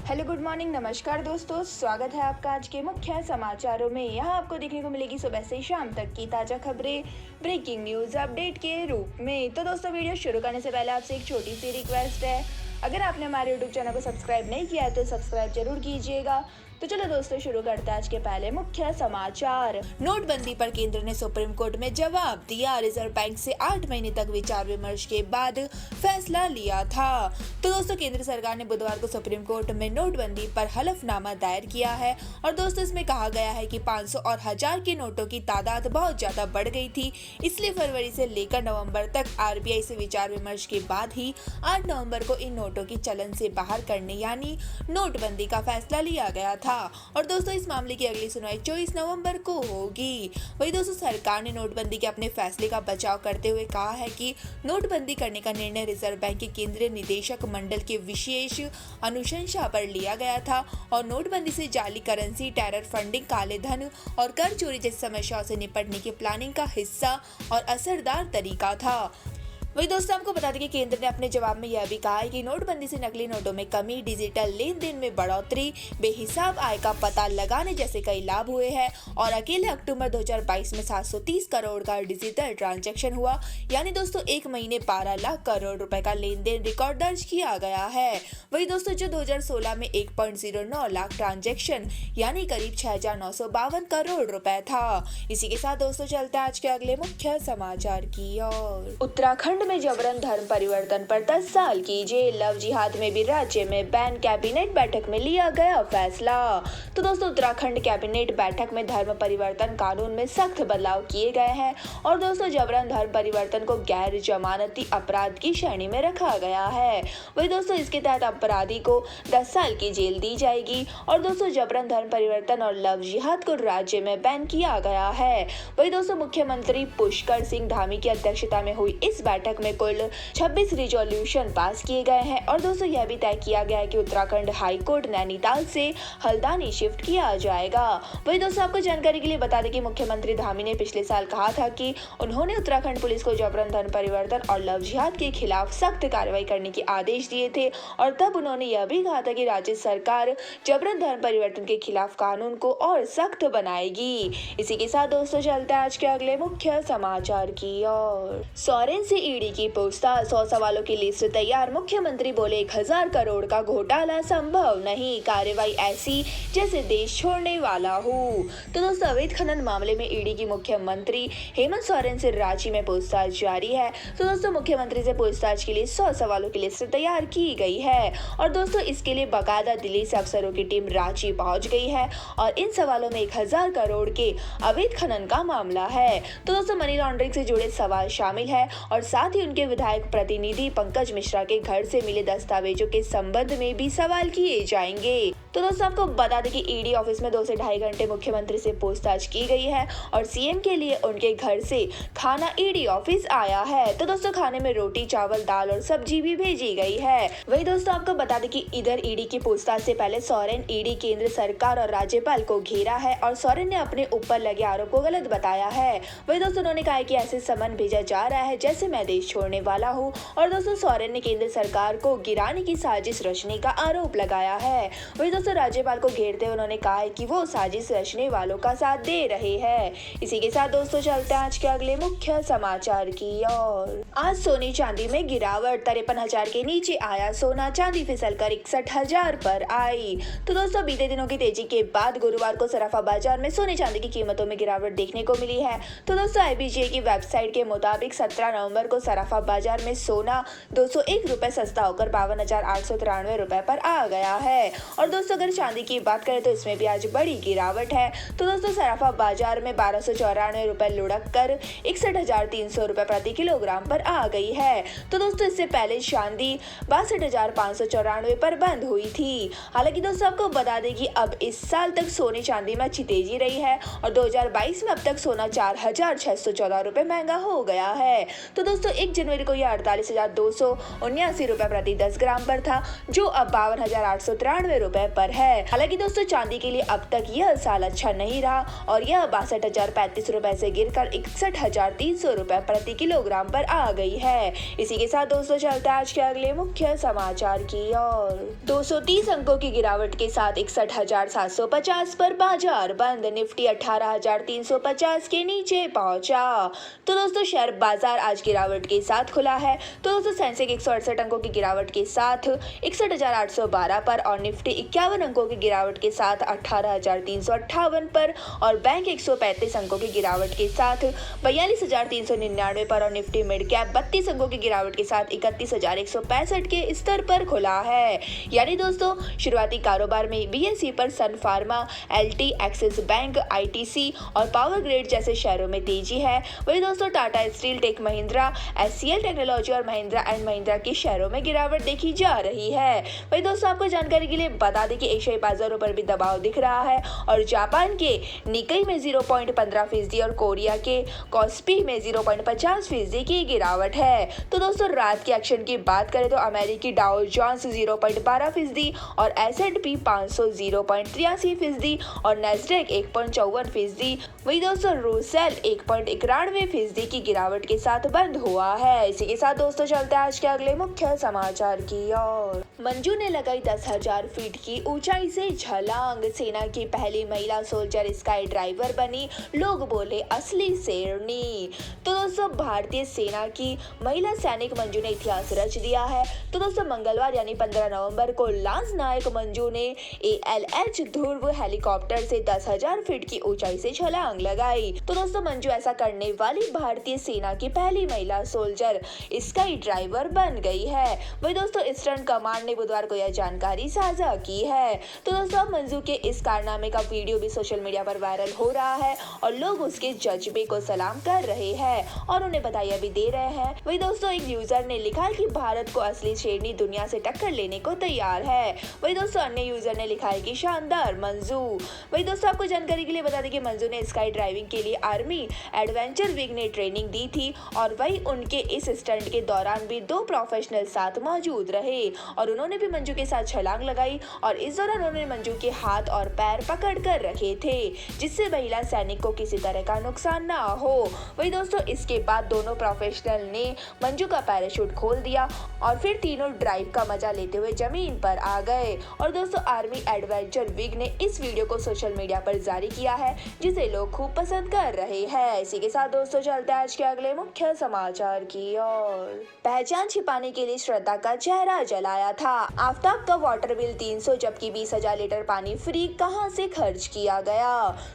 Hello good morning नमस्कार दोस्तों, स्वागत है आपका आज के मुख्य समाचारों में। यहाँ आपको देखने को मिलेगी सुबह से शाम तक की ताज़ा खबरें ब्रेकिंग न्यूज़ अपडेट के रूप में। तो दोस्तों वीडियो शुरू करने से पहले आपसे एक छोटी सी रिक्वेस्ट है, अगर आपने हमारे यूट्यूब चैनल को सब्सक्राइब नहीं किया है तो सब्सक्राइब जरूर कीजिएगा। तो चलो दोस्तों शुरू करते हैं आज के पहले मुख्य समाचार। नोटबंदी पर केंद्र ने सुप्रीम कोर्ट में जवाब दिया। रिजर्व बैंक से 8 महीने तक विचार विमर्श के बाद फैसला लिया था। तो दोस्तों केंद्र सरकार ने बुधवार को सुप्रीम कोर्ट में नोटबंदी पर हलफनामा दायर किया है और दोस्तों इसमें कहा गया है कि 500 और 1000 के नोटों की तादाद बहुत ज्यादा बढ़ गई थी, इसलिए फरवरी से लेकर नवंबर तक आरबीआई से विचार विमर्श के बाद ही 8 नवंबर को इन नोटों की चलन से बाहर करने यानी नोटबंदी का फैसला लिया गया था। और दोस्तों इस मामले की अगली सुनवाई 24 नवंबर को होगी। वही दोस्तों सरकार ने नोटबंदी के अपने फैसले का बचाव करते हुए कहा है कि नोटबंदी करने का निर्णय रिजर्व बैंक के केंद्रीय निदेशक मंडल के विशेष अनुशंसा पर लिया गया था और नोटबंदी से जाली करेंसी, टेरर फंडिंग, काले धन और कर चोरी जैसी समस्याओं से निपटने की प्लानिंग का हिस्सा और असरदार तरीका था। वही दोस्तों आपको बता दें कि केंद्र ने अपने जवाब में यह भी कहा है कि नोटबंदी से नकली नोटों में कमी, डिजिटल लेन देन में बढ़ोतरी, बेहिसाब आय का पता लगाने जैसे कई लाभ हुए हैं और अकेले अक्टूबर 2022 में 730 करोड़ का डिजिटल ट्रांजैक्शन हुआ, यानी दोस्तों एक महीने 12 लाख करोड़ रुपए का लेन देन रिकॉर्ड दर्ज किया गया है। वही दोस्तों जो 2016 में 1.09 लाख ट्रांजैक्शन यानी करीब 6952 करोड़ रुपए था। इसी के साथ दोस्तों चलते हैं आज के अगले मुख्य समाचार की ओर। उत्तराखंड में जबरन धर्म परिवर्तन पर 10 साल की जेल, लव जिहाद में भी राज्य में बैन, कैबिनेट बैठक में लिया गया फैसला। तो दोस्तों उत्तराखंड कैबिनेट बैठक में धर्म परिवर्तन कानून में सख्त बदलाव किए गए हैं और दोस्तों जबरन धर्म परिवर्तन को गैर जमानती अपराध की श्रेणी में रखा गया है। वही दोस्तों इसके तहत अपराधी को 10 साल की जेल दी जाएगी और दोस्तों जबरन धर्म परिवर्तन और लव जिहाद को राज्य में बैन किया गया है। वही दोस्तों मुख्यमंत्री पुष्कर सिंह धामी की अध्यक्षता में हुई इस बैठक में कुल 26 रिजोल्यूशन पास किए गए हैं और दोस्तों यह भी तय किया गया है कि उत्तराखंड हाई कोर्ट नैनीताल से हल्द्वानी शिफ्ट किया जाएगा। वही दोस्तों आपको जानकारी के लिए बता दें कि मुख्यमंत्री धामी ने पिछले साल कहा था कि उन्होंने उत्तराखंड पुलिस को जबरन धर्म परिवर्तन और लव जिहाद के खिलाफ सख्त कार्रवाई करने के आदेश दिए थे और तब उन्होंने यह भी कहा था कि राज्य सरकार जबरन धर्म परिवर्तन के खिलाफ कानून को और सख्त बनाएगी। इसी के साथ दोस्तों चलते हैं आज के अगले मुख्य समाचार की ओर। सोरेन से ईडी की पूछताछ, 100 सवालों की लिस्ट तैयार, मुख्यमंत्री बोले 1000 करोड़ का घोटाला संभव नहीं, कार्रवाई ऐसी जैसे देश छोड़ने वाला हूँ। तो दोस्तों अवैध खनन मामले में ईडी की मुख्यमंत्री हेमंत सोरेन से रांची में पूछताछ जारी है। तो दोस्तों मुख्यमंत्री से पूछताछ के लिए 100 सवालों की लिस्ट तैयार की गई है और दोस्तों इसके लिए बाकायदा दिल्ली से अफसरों की टीम रांची पहुंच गई है और इन सवालों में 1000 करोड़ के अवैध खनन का मामला है। तो दोस्तों मनी लॉन्ड्रिंग से जुड़े सवाल शामिल है और साथ ही उनके विधायक प्रतिनिधि पंकज मिश्रा के घर से मिले दस्तावेजों के संबंध में भी सवाल किए जाएंगे। तो दोस्तों आपको बता दें कि ईडी ऑफिस में 2 से ढाई घंटे मुख्यमंत्री से पूछताछ की गई है और सीएम के लिए उनके घर से खाना ईडी ऑफिस आया है। तो दोस्तों खाने में रोटी, चावल, दाल और सब्जी भी भेजी गई है। वही दोस्तों आपको बता दें कि इधर ईडी की पूछताछ से पहले सोरेन ईडी केंद्र सरकार और राज्यपाल को घेरा है और सोरेन ने अपने ऊपर लगे आरोप को गलत बताया है। वही दोस्तों उन्होंने कहा कि ऐसे समन भेजा जा रहा है जैसे मैं देश छोड़ने वाला हूँ और दोस्तों सोरेन ने केंद्र सरकार को गिराने की साजिश रचने का आरोप लगाया है। वही दोस्तों राज्यपाल को घेरते हुए उन्होंने कहा है कि वो साजिश रचने वालों का साथ दे रहे हैं। इसी के साथ दोस्तों चलते हैं आज के अगले मुख्य समाचार की ओर। आज सोने चांदी में गिरावट, 53,000 के नीचे आया सोना, चांदी फिसलकर 61,000 पर आई। तो दोस्तों बीते दिनों की तेजी के बाद गुरुवार को सराफा बाजार में सोने चांदी की कीमतों में गिरावट देखने को मिली है। तो दोस्तों IBJ की वेबसाइट के मुताबिक 17 नवंबर को सराफा बाजार में सोना 201 रुपए सस्ता होकर 52,893 रुपए पर आ गया है और दोस्तों अगर चांदी की बात करें तो इसमें भी आज बड़ी गिरावट है। तो दोस्तों सराफा बाजार में 1294 रुपए लुढ़क कर 61,300 रुपए प्रति किलोग्राम पर आ गई है। तो दोस्तों इससे पहले चांदी 62,594 पर बंद हुई थी। हालांकि दोस्तों आपको बता दें कि अब इस साल तक सोने चांदी में अच्छी तेजी रही है और 2022 में अब तक सोना 4,614 रुपए महंगा हो गया है। तो दोस्तों 1 जनवरी को यह 48,279 रुपए प्रति 10 ग्राम पर था, जो अब 52,893 रुपए पर है। हालांकि दोस्तों चांदी के लिए अब तक यह साल अच्छा नहीं रहा और यह 62,035 रुपए से गिरकर 61,300 रुपए प्रति किलोग्राम पर आ गई है। इसी के साथ दोस्तों चलते आज के अगले मुख्य समाचार की ओर। 230 अंकों की गिरावट के साथ 61,750 पर बाजार बंद। निफ्टी 18,350 के नीचे पहुंचा। तो दोस्तों शेयर बाजार आज गिरावट के साथ खुला है। तो दोस्तों सेंसेक्स 168 अंकों की गिरावट के साथ 61,812 पर और निफ्टी 51 अंकों की गिरावट के साथ 18,358 पर और बैंक 135 अंकों की गिरावट के साथ 42,399 पर और निफ्टी मिड कैप 32 अंकों की गिरावट के साथ 31,165 के स्तर पर खुला है। यानी दोस्तों शुरुआती कारोबार में बीएसई पर Sun Pharma, LT, Axis Bank, ITC और पावर ग्रिड जैसे शेयरों में तेजी है। वही दोस्तों Tata Steel, Tech Mahindra, HCL Technology और महिंद्रा एंड महिंद्रा के शेयरों में गिरावट देखी जा रही है। वही दोस्तों आपको जानकारी के लिए बता दें कि एशियाई बाजारों पर भी दबाव दिख रहा है और जापान के निकाई में 0.15% और कोरिया के कॉस्पी में 0.50% की गिरावट है। तो दोस्तों रात के एक्शन की बात करें तो अमेरिकी डाउ जोन्स 0.12% और S&P 500 0.83% और नेस्डेक 1.54%। वही दोस्तों रूसेल 1.91% की गिरावट के साथ बंद हुआ है। इसी के साथ दोस्तों चलते हैं आज के अगले मुख्य समाचार की ओर। मंजू ने लगाई 10,000 फीट की ऊंचाई से छलांग। सेना की पहली महिला सोल्जर स्काई ड्राइवर बनी, लोग बोले असली शेरनी। तो दोस्तों भारतीय सेना की महिला सैनिक मंजू ने इतिहास रच दिया है। तो दोस्तों मंगलवार यानी 15 नवंबर को लांस नायक मंजू ने ALH ध्रुव हेलीकॉप्टर से 10,000 फीट की ऊंचाई से छलांग लगाई। तो दोस्तों मंजू ऐसा करने वाली भारतीय सेना की पहली महिला सोल्जर स्काई ड्राइवर बन गई है। वही दोस्तों ईस्टर्न कमांड ने बुधवार को यह जानकारी साझा की है। तो दोस्तों मंजू के इस कारनामे का वीडियो भी सोशल मीडिया पर वायरल हो रहा है और लोग उसके जज्बे को सलाम कर रहे हैं और उन्हें बधाइयां भी दे रहे हैं। वही दोस्तों एक यूजर ने लिखा है कि भारत को असली शेरनी दुनिया से टक्कर लेने को तैयार है। वही दोस्तों अन्य यूजर ने लिखा है कि शानदार मंजू। वही दोस्तों आपको जानकारी के लिए बता दें कि मंजू ने स्काई ड्राइविंग के लिए आर्मी एडवेंचर विंग ने ट्रेनिंग दी थी और वही उनके इस स्टंट के दौरान भी 2 प्रोफेशनल साथ मौजूद रहे और उन्होंने भी मंजू के साथ छलांग लगाई और इस दौरान उन्होंने मंजू के हाथ और पैर पकड़ कर रखे थे जिससे महिला सैनिक को किसी तरह का नुकसान ना हो। वही दोस्तों इसके बाद दोनों प्रोफेशनल ने मंजू का पैराशूट खोल दिया और फिर तीनों ड्राइव का मजा लेते हुए जमीन पर आ गए। और दोस्तों आर्मी एडवेंचर विंग ने इस वीडियो को सोशल मीडिया पर जारी किया है जिसे लोग खूब पसंद कर रहे हैं। इसी के साथ दोस्तों चलते हैं आज के अगले मुख्य समाचार की ओर। पहचान छिपाने के लिए श्रद्धा का चेहरा जलाया था। आफ्ताब का वाटर बिल 300 जबकि 20,000 लीटर पानी फ्री कहां से खर्च किया गया।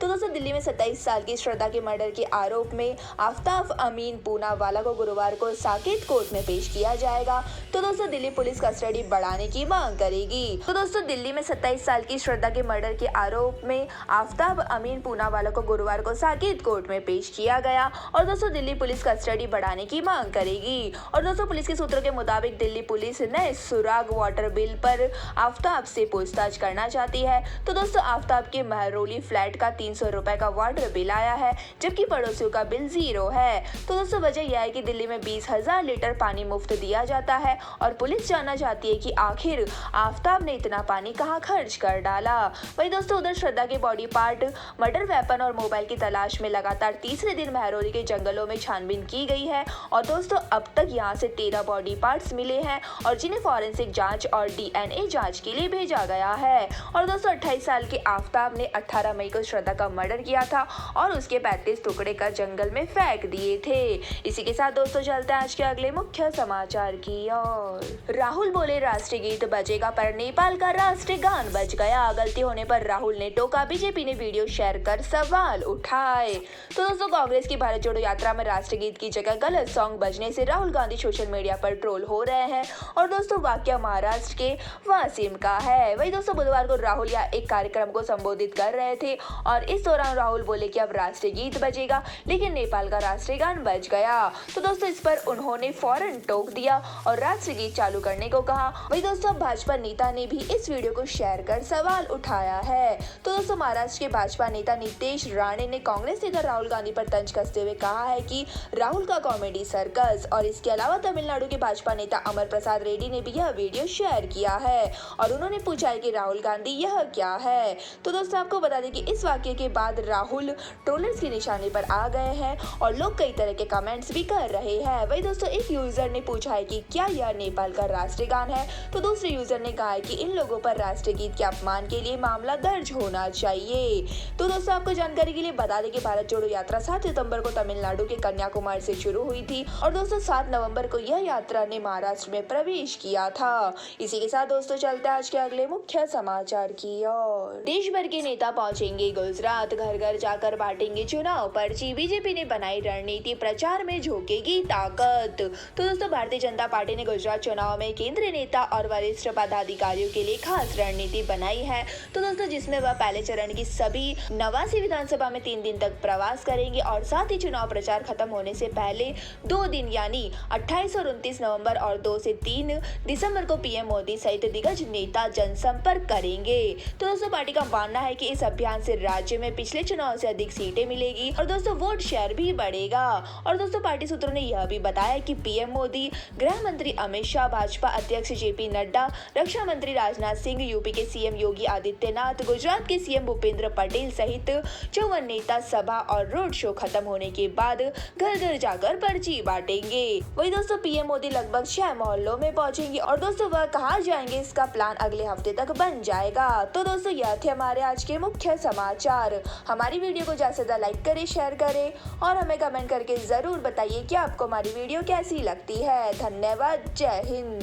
तो दोस्तों दिल्ली में 27 साल की श्रद्धा के मर्डर के आरोप में आफ्ताब अमीन पूनावाला को गुरुवार को साकेत कोर्ट में पेश किया जाएगा। तो दोस्तों दिल्ली पुलिस कस्टडी बढ़ाने की मांग करेगी। तो दोस्तों दिल्ली में 27 साल की श्रद्धा के मर्डर के आरोप में आफ्ताब अमीन पूनावाला को गुरुवार को साकेत कोर्ट में पेश किया गया और दोस्तों दिल्ली पुलिस कस्टडी बढ़ाने की मांग करेगी। और दोस्तों पुलिस के सूत्रों के मुताबिक दिल्ली पुलिस नए सुराग वाटर बिल पर आफ्ताब से पूछताछ करना चाहती है। तो दोस्तों आफ्ताब के महरौली फ्लैट का 300 रुपए का वाटर बिल आया है जबकि पड़ोसियों का बिल 0 है। तो दोस्तों वजह यह है कि दिल्ली में 20,000 लीटर पानी मुफ्त दिया जाता है और पुलिस जानना चाहती है कि आखिर आफ्ताब ने इतना पानी कहां खर्च कर डाला। वही दोस्तों उधर श्रद्धा के बॉडी पार्ट, मर्डर वेपन और मोबाइल की तलाश में लगातार तीसरे दिन महरौली के जंगलों में छानबीन की गई है और दोस्तों अब तक यहां से 13 बॉडी पार्ट्स मिले हैं और जिन्हें फॉरेंसिक जांच और DNA जांच के लिए भेजा गया है। और दोस्तों 28 साल के आफ्ताब ने 18 मई को श्रद्धा का मर्डर किया था और उसके 35 टुकड़े कर जंगल में फेंक दिए थे। इसी के साथ दोस्तों चलते हैं आज के अगले मुख्य समाचार की ओर। राहुल बोले राष्ट्रीय गीत बजेगा पर नेपाल का राष्ट्रीय गान बज गया। गलती होने पर राहुल ने टोका, बीजेपी ने वीडियो शेयर कर सवाल उठाए। तो दोस्तों कांग्रेस की भारत जोड़ो यात्रा में राष्ट्रीय गीत की जगह गलत सॉन्ग बजने से राहुल गांधी सोशल मीडिया पर ट्रोल हो रहे हैं और दोस्तों वाकया महाराष्ट्र के वासिम का है। वही दोस्तों बुधवार को राहुल या एक कार्यक्रम को संबोधित कर रहे थे और इस दौरान राहुल बोले कि अब राष्ट्रीय गीत बजेगा लेकिन नेपाल का राष्ट्रीय गान बज गया। तो दोस्तों इस पर उन्होंने फौरन टोक दिया और राष्ट्रीय गीत चालू करने को कहा। वही दोस्तों भाजपा नेता ने भी इस वीडियो को शेयर कर सवाल उठाया है। तो दोस्तों महाराष्ट्र के भाजपा नेता नितेश राणे ने कांग्रेस नेता राहुल गांधी पर तंज कसते हुए कहा है कि राहुल का कॉमेडी सर्कस। और इसके अलावा तमिलनाडु के भाजपा नेता अमर प्रसाद रेड्डी ने भी यह वीडियो शेयर किया है और उन्होंने पूछा पूछा है कि राहुल गांधी यह क्या है। तो दोस्तों आपको बता दें कि इस वाक्य के बाद राहुल ट्रोलर्स के निशाने पर आ गए हैं और लोग कई तरह के कमेंट्स भी कर रहे हैं। वही दोस्तों एक यूजर ने पूछा है कि क्या यह नेपाल का राष्ट्रीय गान है, तो दूसरे यूजर ने कहा है कि इन लोगों पर राष्ट्रीय गीत के अपमान के लिए मामला दर्ज होना चाहिए। तो दोस्तों आपको जानकारी के लिए बता दें कि भारत जोड़ो यात्रा 7 सितंबर को तमिलनाडु के कन्याकुमारी से शुरू हुई थी और दोस्तों 7 नवंबर को यह यात्रा ने महाराष्ट्र में प्रवेश किया था। इसी के साथ दोस्तों चलते हैं आज के अगले मुख्य समाचार की ओर। देश भर के नेता पहुंचेंगे गुजरात, घर घर जाकर बांटेंगे चुनाव पर्ची, बीजेपी ने बनाई रणनीति, प्रचार में झोंकेगी ताकत। तो दोस्तों भारतीय जनता पार्टी ने गुजरात चुनाव में केंद्रीय नेता और वरिष्ठ पदाधिकारियों के लिए खास रणनीति बनाई है। तो दोस्तों जिसमें वह पहले चरण की सभी 89 विधानसभा में 3 दिन तक प्रवास करेंगे और साथ ही चुनाव प्रचार खत्म होने से पहले 2 दिन यानी 28 और 29 नवंबर और 2 से 3 दिसंबर को पीएम मोदी सहित दिग्गज नेता जनसंपर्क करेंगे। तो दोस्तों पार्टी का मानना है कि इस अभियान से राज्य में पिछले चुनाव से अधिक सीटें मिलेगी और दोस्तों वोट शेयर भी बढ़ेगा। और दोस्तों पार्टी सूत्रों ने यह भी बताया कि पीएम मोदी, गृह मंत्री अमित शाह, भाजपा अध्यक्ष जेपी नड्डा, रक्षा मंत्री राजनाथ सिंह, यूपी के सीएम योगी आदित्यनाथ, गुजरात के सीएम भूपेंद्र पटेल सहित 54 नेता सभा और रोड शो खत्म होने के बाद घर घर जाकर पर्ची बांटेंगे। वही दोस्तों पीएम मोदी लगभग 6 मोहल्लों में पहुंचेंगे और दोस्तों वह कहां जाएंगे इसका प्लान अगले हफ्ते तक बन जाएगा। तो दोस्तों यह थे हमारे आज के मुख्य समाचार। हमारी वीडियो को ज्यादा से ज्यादा लाइक करें, शेयर करें और हमें कमेंट करके जरूर बताइए कि आपको हमारी वीडियो कैसी लगती है। धन्यवाद। जय हिंद।